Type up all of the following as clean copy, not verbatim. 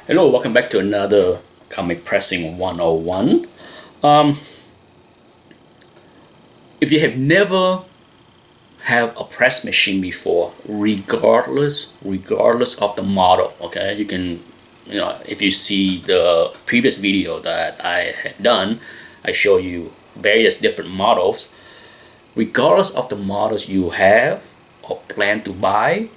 Hello, welcome back to another Comic Pressing 101. Um, if you have never have a press machine before, regardless of the model, okay, you can, if you see the previous video that I had done, I show you various different models. Regardless of the models you have or plan to buy,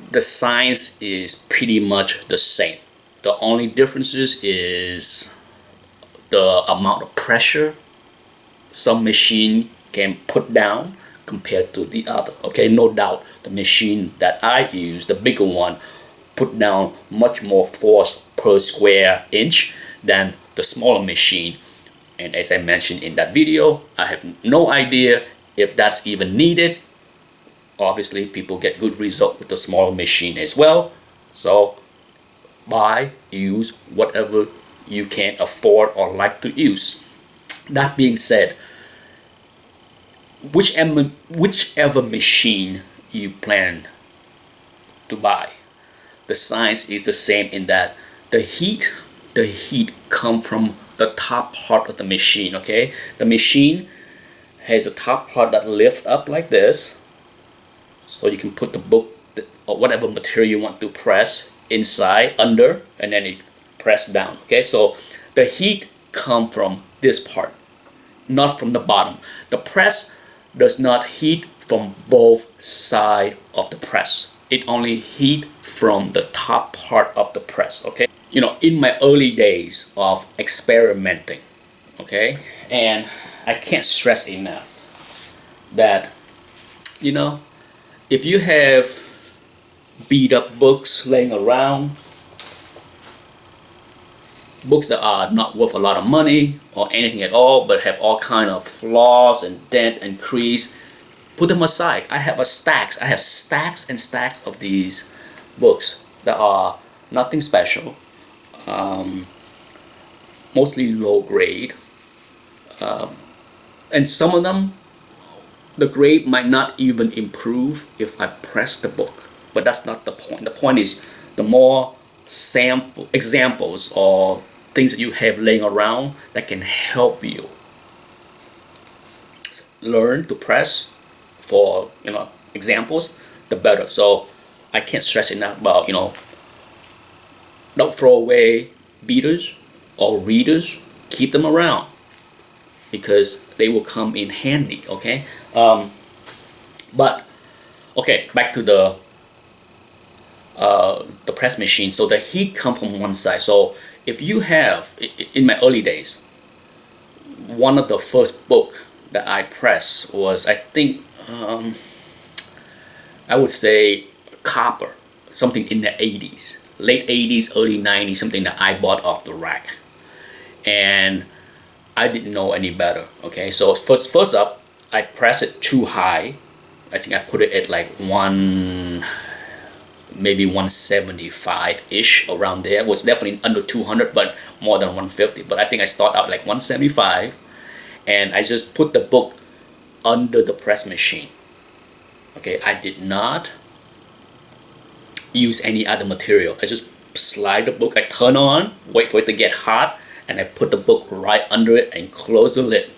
the science is pretty much the same. The only differences is the amount of pressure some machine can put down compared to the other. Okay, no doubt the machine that I use, the bigger one, put down much more force per square inch than the smaller machine. And as I mentioned in that video, I have no idea if that's even needed. Obviously, people get good result with the smaller machine as well. So buy, use whatever you can afford or like to use. That being said, whichever machine you plan to buy, the science is the same in that the heat come from the top part of the machine. Okay, the machine has a top part that lifts up like this, so you can put the book or whatever material you want to press inside, under, and then it press down. Okay, so the heat come from this part, not from the bottom. The press does not heat from both sides of the press. It only heat from the top part of the press. Okay, in my early days of experimenting, okay, and I can't stress enough that if you have beat up books laying around, books that are not worth a lot of money or anything at all, but have all kind of flaws and dent and crease, put them aside. I have stacks and stacks of these books that are nothing special, mostly low grade, and some of them, the grade might not even improve if I press the book. But that's not the point. The point is, the more examples or things that you have laying around that can help you learn to press for examples, the better. So I can't stress enough about don't throw away beaters or readers. Keep them around because they will come in handy. Okay, but okay, back to the press machine. So the heat comes from one side. So if you have, in my early days, one of the first book that I pressed was, I think, I would say Copper, something in the 80s, late 80s, early 90s, something that I bought off the rack. And I didn't know any better. Okay, so first up, I pressed it too high. I think I put it at like maybe 175-ish, around there. It was definitely under 200, but more than 150. But I think I start out like 175, and I just put the book under the press machine. Okay, I did not use any other material. I just slide the book, I turn on, wait for it to get hot, and I put the book right under it and close the lid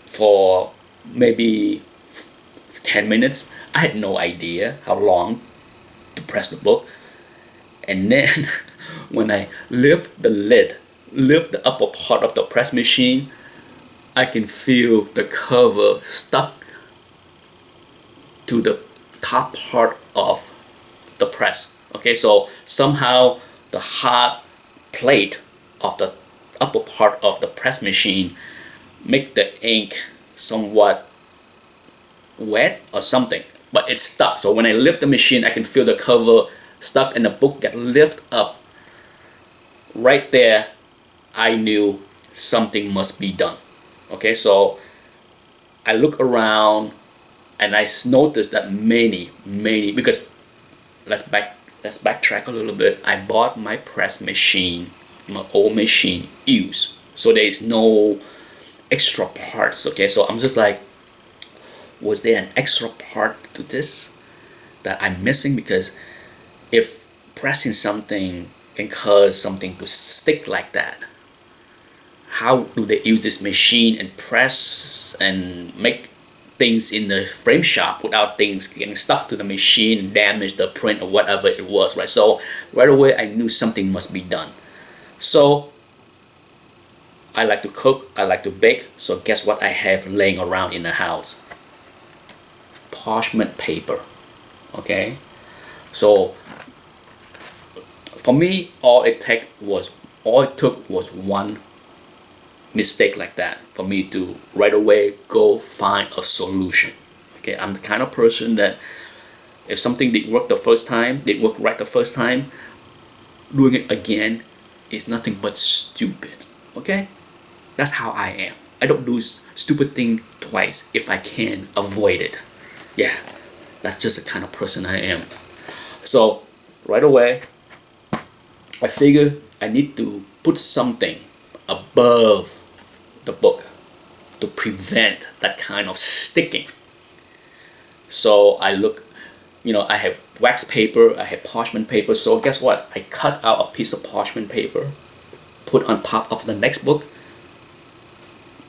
for maybe 10 minutes. I had no idea how long to press the book. And then when I lift the lid, lift the upper part of the press machine, I can feel the cover stuck to the top part of the press. Okay, so somehow the hot plate of the upper part of the press machine make the ink somewhat wet or something, but it's stuck. So when I lift the machine, I can feel the cover stuck and the book get lift up. Right there, I knew something must be done. Okay, so I look around and I noticed that many, because let's backtrack a little bit. I bought my press machine, my old machine, used, so there is no extra parts. Okay, so I'm just like, was there an extra part to this that I'm missing? Because if pressing something can cause something to stick like that. How do they use this machine and press and make things in the frame shop without things getting stuck to the machine and damage the print or whatever it was, right? So right away I knew something must be done. So I like to cook, I like to bake, so guess what I have laying around in the house? Parchment paper. Okay, so for me all it took was one mistake like that for me to right away go find a solution. Okay, I'm the kind of person that if something didn't work right the first time, doing it again is nothing but stupid. Okay, that's how I am. I don't do stupid thing twice if I can avoid it. Yeah, that's just the kind of person I am. So right away I figure I need to put something above the book to prevent that kind of sticking. So I look, I have wax paper, I have parchment paper, so guess what? I cut out a piece of parchment paper, put on top of the next book,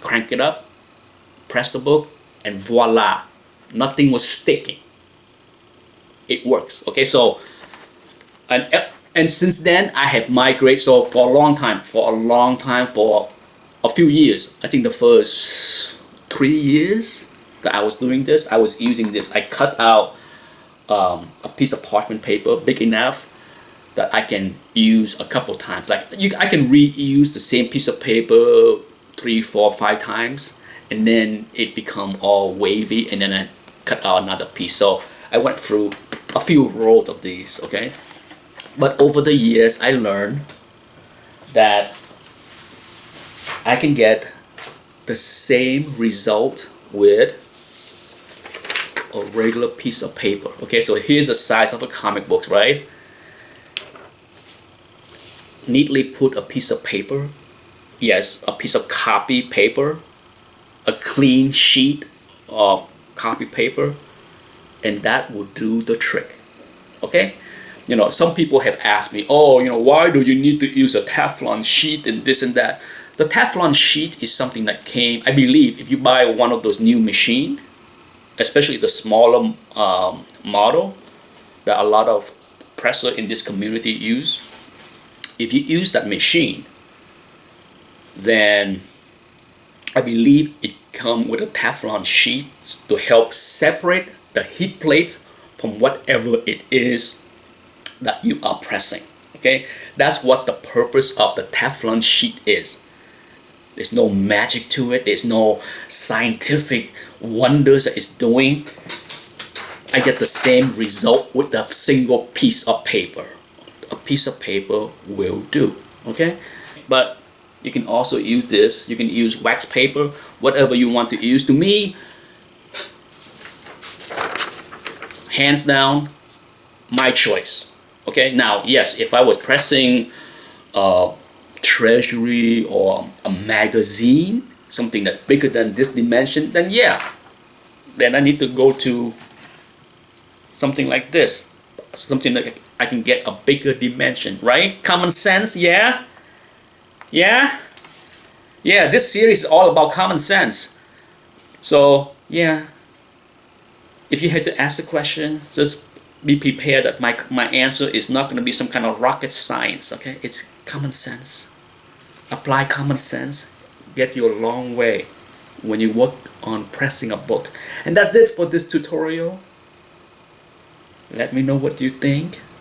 crank it up, press the book, and voila, nothing was sticking. It works. Okay, so and since then I have migrated. So for a few years, I think the first 3 years that I was doing this, I was using this. I cut out a piece of parchment paper big enough that I can use a couple times. I can reuse the same piece of paper 3, 4, 5 times, and then it become all wavy, and then I cut out another piece. So I went through a few rolls of these. Okay, but over the years I learned that I can get the same result with a regular piece of paper. Okay, so here's the size of a comic book, right? Neatly put a piece of paper, yes, a piece of copy paper, a clean sheet of copy paper, and that will do the trick. Okay, some people have asked me, why do you need to use a Teflon sheet and this and that? The Teflon sheet is something that came, I believe, if you buy one of those new machine, especially the smaller model that a lot of presser in this community use. If you use that machine, then I believe it comes with a Teflon sheet to help separate the heat plate from whatever it is that you are pressing. Okay, that's what the purpose of the Teflon sheet is. There's no magic to it. There's no scientific wonders that it's doing. I get the same result with a single piece of paper. A piece of paper will do. Okay, but you can also use this. You can use wax paper, whatever you want to use. To me, hands down, my choice. Okay, now yes, if I was pressing treasury or a magazine, something that's bigger than this dimension, then yeah, then I need to go to something like this, something that I can get a bigger dimension, right? Common sense. Yeah, this series is all about common sense. So yeah, if you had to ask a question, just be prepared that my answer is not going to be some kind of rocket science. Okay, it's common sense. Apply common sense, get you a long way when you work on pressing a book. And that's it for this tutorial. Let me know what you think.